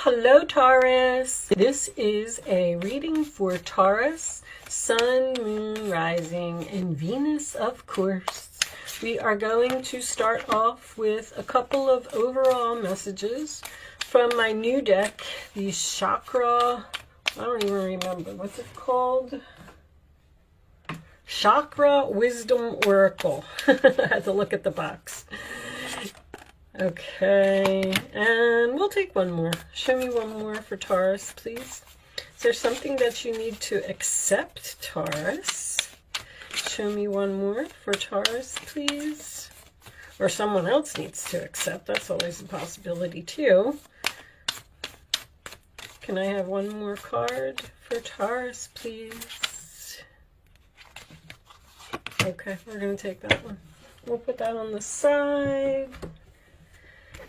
Hello Taurus. This is a reading for Taurus, Sun, Moon, Rising, and Venus, of course. We are going to start off with a couple of overall messages from my new deck, the Chakra, I don't even remember, what's it called? Chakra Wisdom Oracle. I had to look at the box. Okay, and we'll take one more. Show me one more for Taurus, please. Is there something that you need to accept, Taurus? Show me one more for Taurus, please. Or someone else needs to accept. That's always a possibility, too. Can I have one more card for Taurus, please? Okay, we're going to take that one. We'll put that on the side.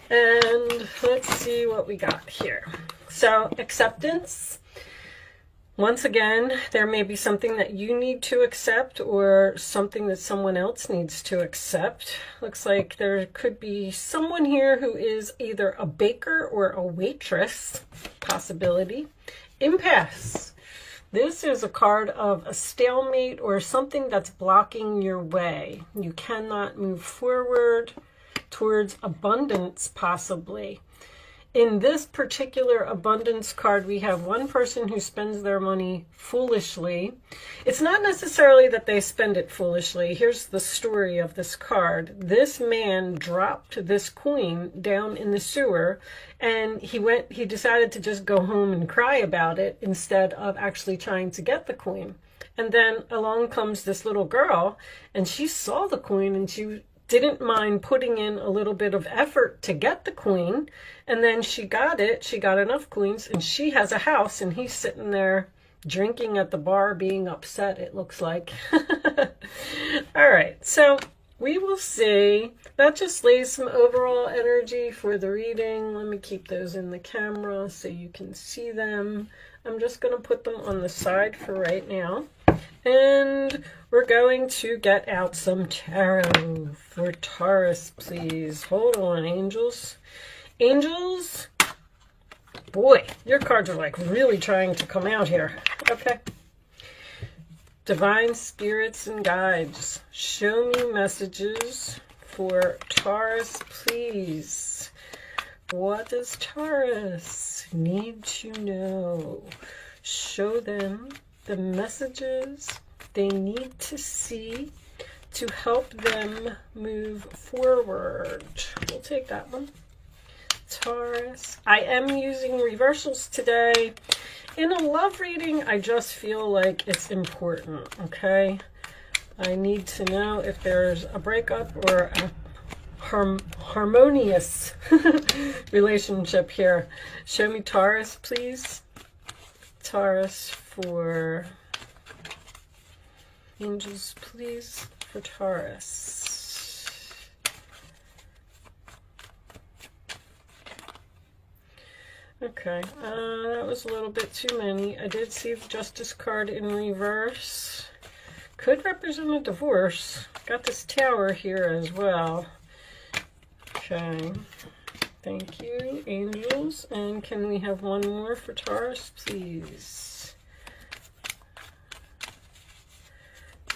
And let's see what we got here. So, acceptance. Once again, there may be something that you need to accept or something that someone else needs to accept. Looks like there could be someone here who is either a baker or a waitress. Possibility. Impasse. This is a card of a stalemate or something that's blocking your way. You cannot move forward towards abundance, possibly. In this particular abundance card, we have one person who spends their money foolishly. It's not necessarily that they spend it foolishly. Here's the story of this card. This man dropped this coin down in the sewer, and he decided to just go home and cry about it instead of actually trying to get the coin. And then along comes this little girl, and she saw the coin, and she didn't mind putting in a little bit of effort to get the queen, and then she got it. She got enough queens, and she has a house, and he's sitting there drinking at the bar, being upset, it looks like. All right, so we will see. That just lays some overall energy for the reading. Let me keep those in the camera so you can see them. I'm just going to put them on the side for right now. And we're going to get out some tarot for Taurus, please. Hold on, angels. Angels, boy, your cards are like really trying to come out here. Okay. Divine spirits and guides, show me messages for Taurus, please. What does Taurus need to know? Show them the messages they need to see to help them move forward. We'll take that one. Taurus. I am using reversals today. In a love reading, I just feel like it's important, okay? I need to know if there's a breakup or a harmonious relationship here. Show me Taurus, please. Taurus for angels, please, for Taurus. Okay, that was a little bit too many. I did see the Justice card in reverse. Could represent a divorce. Got this Tower here as well. Okay. Thank you, angels. And can we have one more for Taurus, please?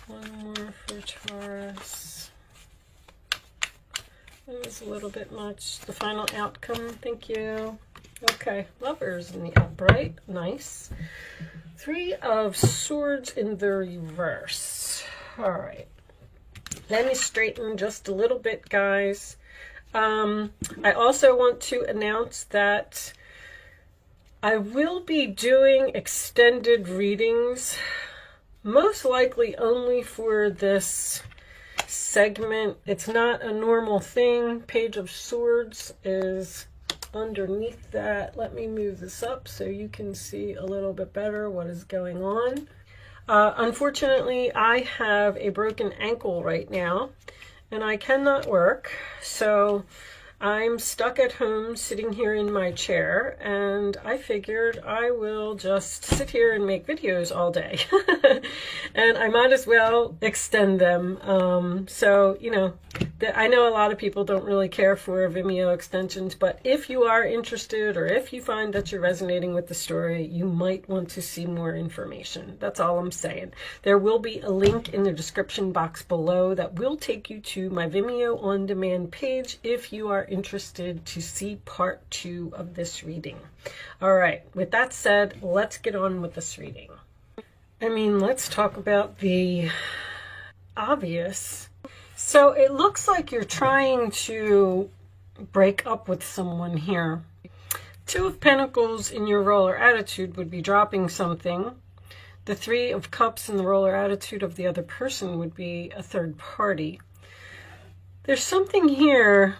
One more for Taurus. That was a little bit much. The final outcome, thank you. Okay, Lovers in the upright, nice. Three of Swords in the reverse. All right. Let me straighten just a little bit, guys. I also want to announce that I will be doing extended readings, most likely only for this segment. It's not a normal thing. Page of Swords is underneath that. Let me move this up so you can see a little bit better what is going on. Unfortunately, I have a broken ankle right now, and I cannot work, so I'm stuck at home sitting here in my chair, and I figured I will just sit here and make videos all day. And I might as well extend them. So, you know, I know a lot of people don't really care for Vimeo extensions, but if you are interested or if you find that you're resonating with the story, you might want to see more information. That's all I'm saying. There will be a link in the description box below that will take you to my Vimeo on demand page if you are interested to see part 2 of this reading. All right, with that said, let's get on with this reading. I mean, let's talk about the obvious. So it looks like you're trying to break up with someone here. 2 of Pentacles in your roller attitude would be dropping something. The 3 of Cups in the roller attitude of the other person would be a third party. There's something here.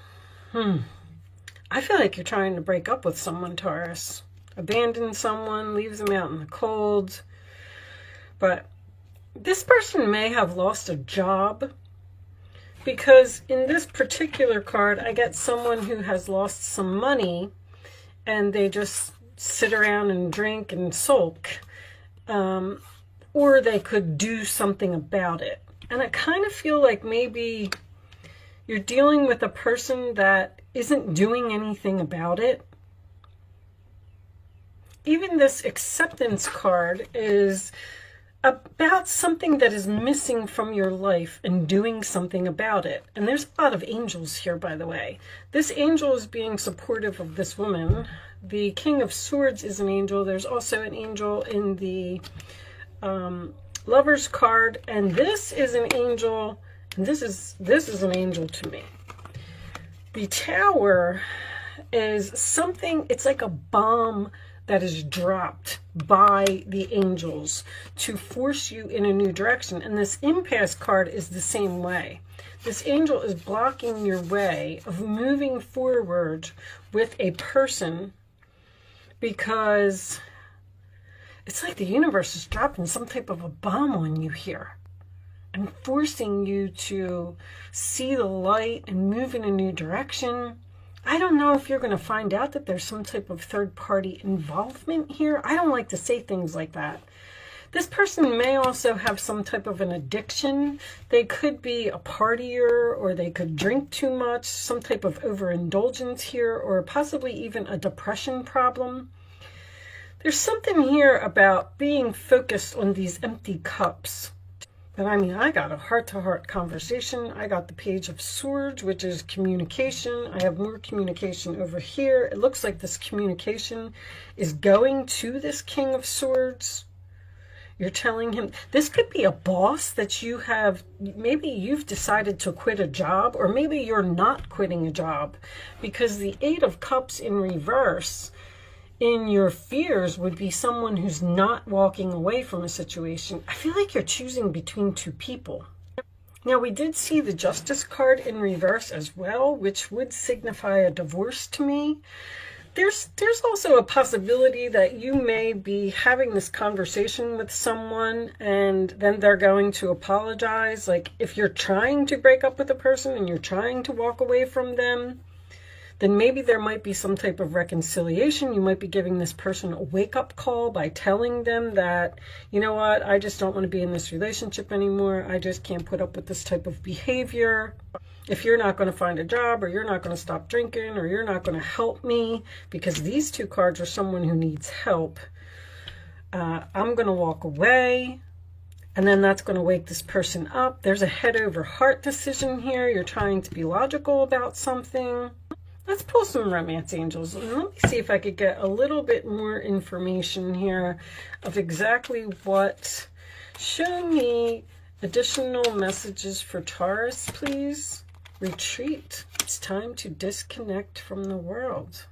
I feel like you're trying to break up with someone, Taurus. Abandon someone, leaves them out in the cold. But this person may have lost a job. Because in this particular card, I get someone who has lost some money and they just sit around and drink and sulk. Or they could do something about it. And I kind of feel like maybe you're dealing with a person that isn't doing anything about it. Even this acceptance card is about something that is missing from your life and doing something about it. And there's a lot of angels here, by the way. This angel is being supportive of this woman. The King of Swords is an angel. There's also an angel in the Lover's card. And this is an angel. And this is an angel to me. The Tower is something, it's like a bomb that is dropped by the angels to force you in a new direction. And this impasse card is the same way. This angel is blocking your way of moving forward with a person because it's like the universe is dropping some type of a bomb on you here and forcing you to see the light and move in a new direction. I don't know if you're going to find out that there's some type of third-party involvement here. I don't like to say things like that. This person may also have some type of an addiction. They could be a partier, or they could drink too much, some type of overindulgence here, or possibly even a depression problem. There's something here about being focused on these empty cups. But I mean, I got a heart-to-heart conversation. I got the Page of Swords, which is communication. I have more communication over here. It looks like this communication is going to this King of Swords. You're telling him, this could be a boss that you have, maybe you've decided to quit a job, or maybe you're not quitting a job, because the 8 of Cups in reverse in your fears would be someone who's not walking away from a situation. I feel like you're choosing between 2 people. Now, we did see the Justice card in reverse as well, which would signify a divorce to me. There's also a possibility that you may be having this conversation with someone and then they're going to apologize. Like, if you're trying to break up with a person and you're trying to walk away from them, then maybe there might be some type of reconciliation. You might be giving this person a wake-up call by telling them that, you know what, I just don't want to be in this relationship anymore. I just can't put up with this type of behavior. If you're not going to find a job, or you're not going to stop drinking, or you're not going to help me, because these 2 cards are someone who needs help, I'm going to walk away. And then that's going to wake this person up. There's a head over heart decision here. You're trying to be logical about something. Let's pull some romance angels. And let me see if I could get a little bit more information here of exactly what. Show me additional messages for Taurus, please. Retreat. It's time to disconnect from the world.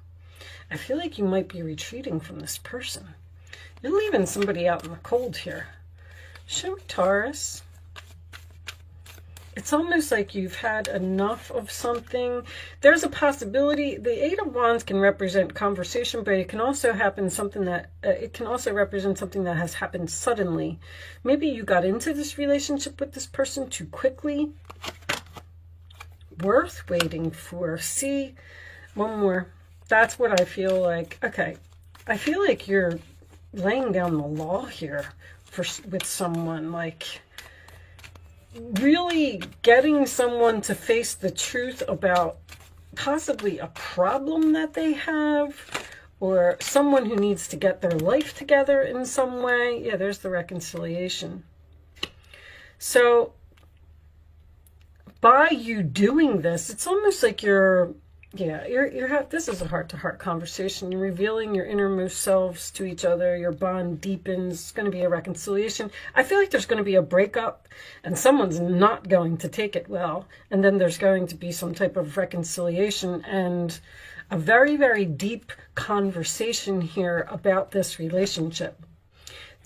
I feel like you might be retreating from this person. You're leaving somebody out in the cold here. Show me Taurus. It's almost like you've had enough of something. There's a possibility. The 8 of Wands can represent conversation, but it can also happen something that it can also represent something that has happened suddenly. Maybe you got into this relationship with this person too quickly. Worth waiting for. See, one more. That's what I feel like. Okay, I feel like you're laying down the law here with someone. Like, really getting someone to face the truth about possibly a problem that they have, or someone who needs to get their life together in some way. Yeah, there's the reconciliation. So by you doing this, it's almost like you're this is a heart-to-heart conversation. You're revealing your innermost selves to each other. Your bond deepens. It's going to be a reconciliation. I feel like there's going to be a breakup, and someone's not going to take it well. And then there's going to be some type of reconciliation and a very, very deep conversation here about this relationship.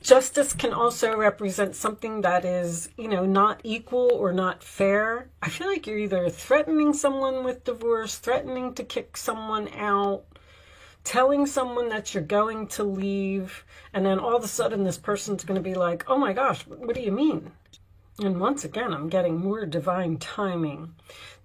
Justice can also represent something that is, not equal or not fair. I feel like you're either threatening someone with divorce, threatening to kick someone out, telling someone that you're going to leave, and then all of a sudden this person's going to be like, oh my gosh, what do you mean? And once again, I'm getting more divine timing.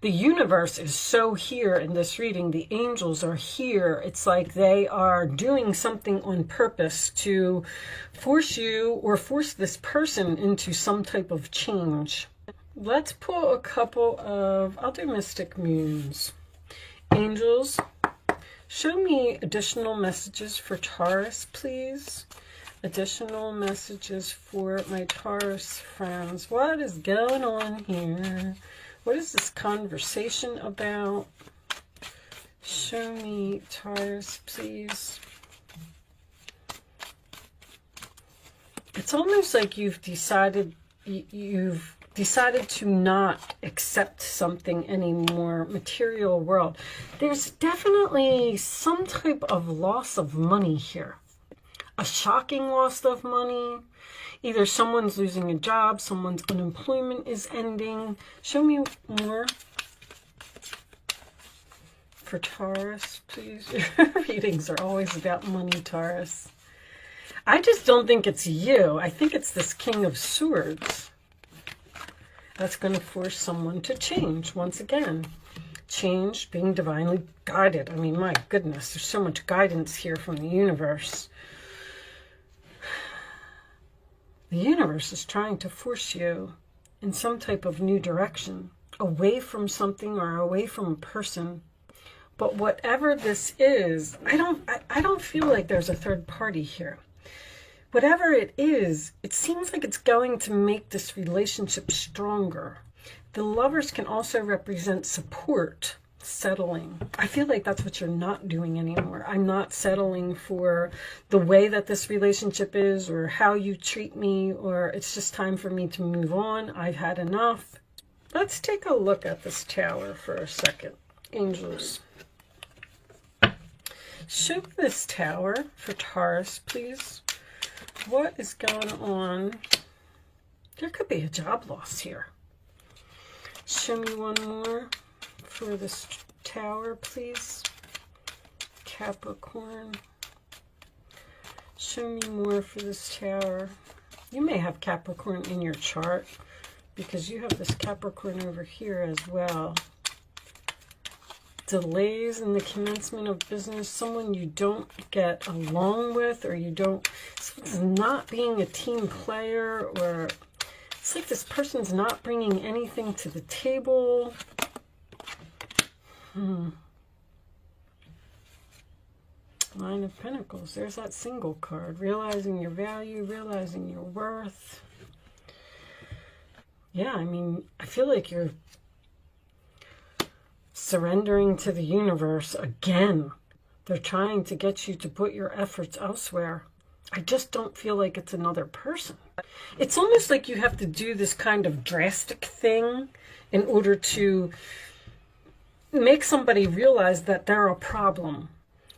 The universe is so here in this reading. The angels are here. It's like they are doing something on purpose to force you or force this person into some type of change. Let's pull a couple of, I'll do Mystic Moons. Angels, show me additional messages for Taurus, please. Additional messages for my Taurus friends. What is going on here? What is this conversation about? Show me Taurus, please. It's almost like you've decided to not accept something anymore. Material world. There's definitely some type of loss of money here. A shocking loss of money. Either someone's losing a job, someone's unemployment is ending. Show me more for Taurus, please. Your readings are always about money, Taurus. I just don't think it's you. I think it's this King of Swords that's going to force someone to change once again. Change, being divinely guided. I mean, my goodness, there's so much guidance here from the universe. The universe is trying to force you in some type of new direction, away from something or away from a person. But whatever this is, I don't feel like there's a third party here. Whatever it is, it seems like it's going to make this relationship stronger. The Lovers can also represent support, settling. I feel like that's what you're not doing anymore. I'm not settling for the way that this relationship is or how you treat me, or it's just time for me to move on. I've had enough. Let's take a look at this Tower for a second. Angels, show this Tower for Taurus, please. What is going on? There could be a job loss here. Show me one more for this Tower, please. Capricorn. Show me more for this Tower. You may have Capricorn in your chart because you have this Capricorn over here as well. Delays in the commencement of business. Someone you don't get along with, or you don't, someone's not being a team player, or it's like this person's not bringing anything to the table. Nine of Pentacles. There's that single card. Realizing your value, realizing your worth. Yeah, I mean, I feel like you're surrendering to the universe again. They're trying to get you to put your efforts elsewhere. I just don't feel like it's another person. It's almost like you have to do this kind of drastic thing in order to make somebody realize that they're a problem.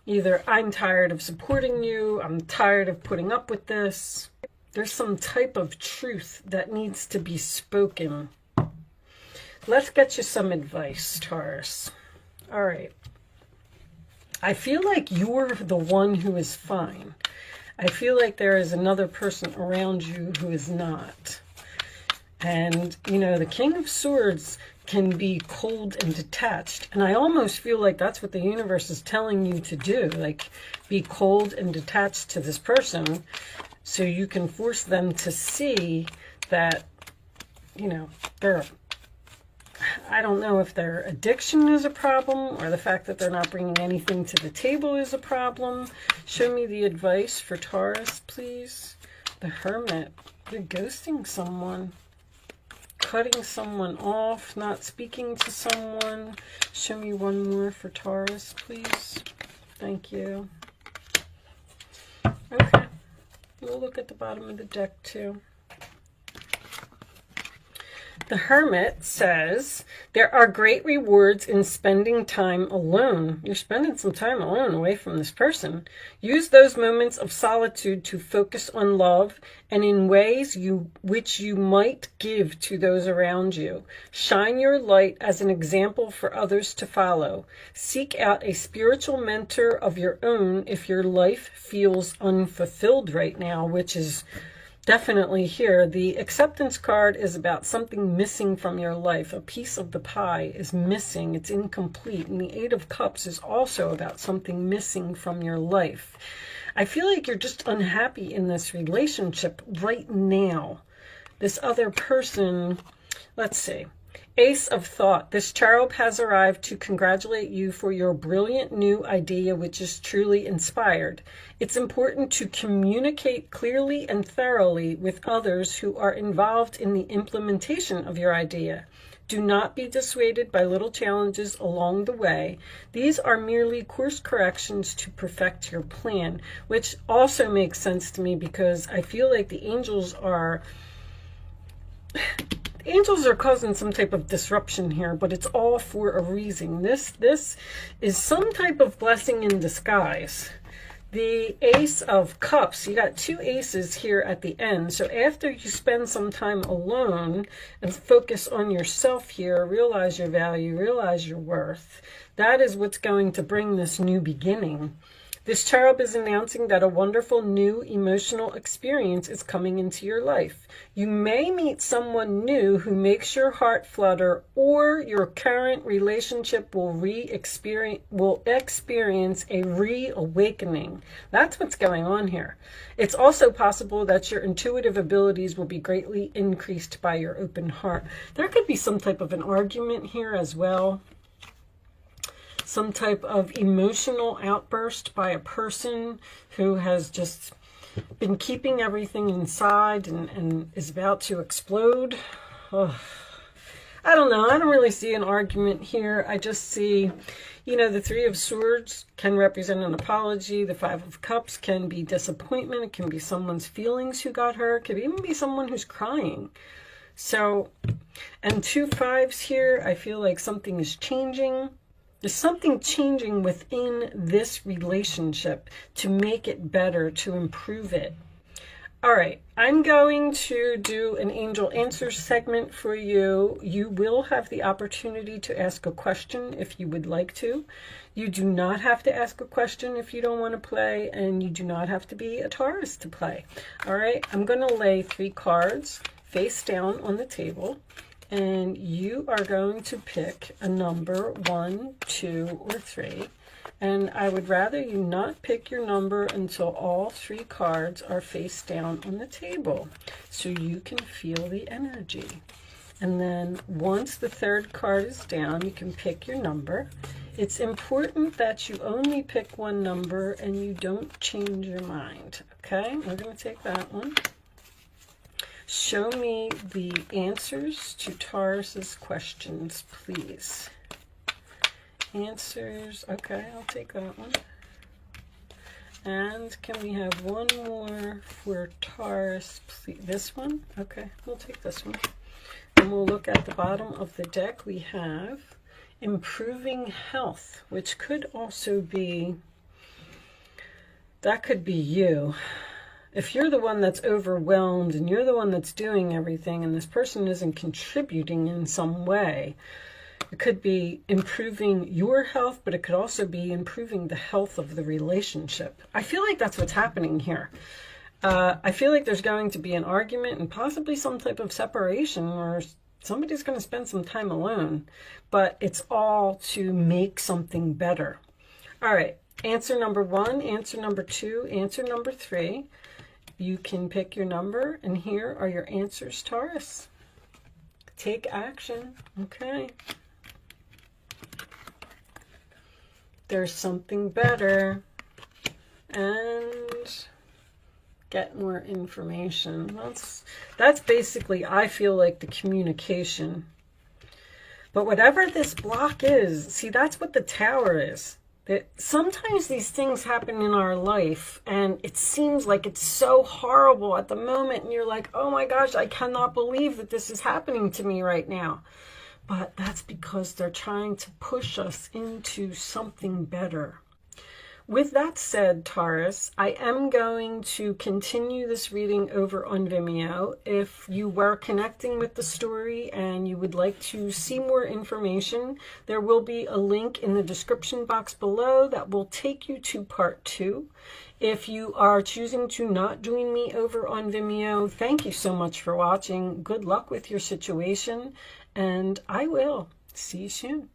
Either I'm tired of supporting you, I'm tired of putting up with this. There's some type of truth that needs to be spoken. Let's get you some advice, Taurus. All right. I feel like you're the one who is fine. I feel like there is another person around you who is not. And, you know, the King of Swords can be cold and detached. And I almost feel like that's what the universe is telling you to do. Like, be cold and detached to this person so you can force them to see that you know, I don't know if their addiction is a problem or the fact that they're not bringing anything to the table is a problem. Show me the advice for Taurus, please. The Hermit. They're ghosting someone. Cutting someone off. Not speaking to someone. Show me one more for Taurus, please. Thank you. Okay. We'll look at the bottom of the deck, too. The Hermit says, there are great rewards in spending time alone. You're spending some time alone away from this person. Use those moments of solitude to focus on love and in ways which you might give to those around you. Shine your light as an example for others to follow. Seek out a spiritual mentor of your own if your life feels unfulfilled right now, which is definitely here. The acceptance card is about something missing from your life. A piece of the pie is missing. It's incomplete. And the Eight of Cups is also about something missing from your life. I feel like you're just unhappy in this relationship right now. This other person, let's see. Ace of Thought. This cherub has arrived to congratulate you for your brilliant new idea, which is truly inspired. It's important to communicate clearly and thoroughly with others who are involved in the implementation of your idea. Do not be dissuaded by little challenges along the way. These are merely course corrections to perfect your plan, which also makes sense to me because I feel like the angels are causing some type of disruption here, but it's all for a reason. This is some type of blessing in disguise. The Ace of Cups, you got two aces here at the end. So after you spend some time alone and focus on yourself here, realize your value, realize your worth, that is what's going to bring this new beginning. This cherub is announcing that a wonderful new emotional experience is coming into your life. You may meet someone new who makes your heart flutter, or your current relationship will experience a reawakening. That's what's going on here. It's also possible that your intuitive abilities will be greatly increased by your open heart. There could be some type of an argument here as well. Some type of emotional outburst by a person who has just been keeping everything inside and is about to explode. Ugh. I don't know. I don't really see an argument here. I just see, you know, the Three of Swords can represent an apology. The Five of Cups can be disappointment. It can be someone's feelings who got hurt. It could even be someone who's crying. So, and two fives here, I feel like something is changing. There's something changing within this relationship to make it better, to improve it. All right, I'm going to do an angel answer segment for you. You will have the opportunity to ask a question if you would like to. You do not have to ask a question if you don't want to play, and you do not have to be a Taurus to play. All right, I'm going to lay 3 cards face down on the table. And you are going to pick a number 1, 2, or 3. And I would rather you not pick your number until all 3 cards are face down on the table, so you can feel the energy. And then once the 3rd card is down, you can pick your number. It's important that you only pick one number and you don't change your mind. Okay, we're going to take that one. Show me the answers to Taurus's questions, please. Answers. Okay, I'll take that one. And can we have one more for Taurus, please? This one? Okay, we'll take this one. And we'll look at the bottom of the deck. We have improving health, which could also be, that could be you. If you're the one that's overwhelmed and you're the one that's doing everything and this person isn't contributing in some way, it could be improving your health, but it could also be improving the health of the relationship. I feel like that's what's happening here. I feel like there's going to be an argument and possibly some type of separation where somebody's going to spend some time alone, but it's all to make something better. All right, answer number 1, answer number 2, answer number 3. You can pick your number, and here are your answers, Taurus. Take action. Okay. There's something better. And get more information. That's basically, I feel like, the communication. But whatever this block is, see, that's what the Tower is. That sometimes these things happen in our life and it seems like it's so horrible at the moment, and you're like, oh my gosh, I cannot believe that this is happening to me right now. But that's because they're trying to push us into something better. With that said, Taurus, I am going to continue this reading over on Vimeo. If you were connecting with the story and you would like to see more information, there will be a link in the description box below that will take you to part 2. If you are choosing to not join me over on Vimeo, thank you so much for watching. Good luck with your situation, and I will see you soon.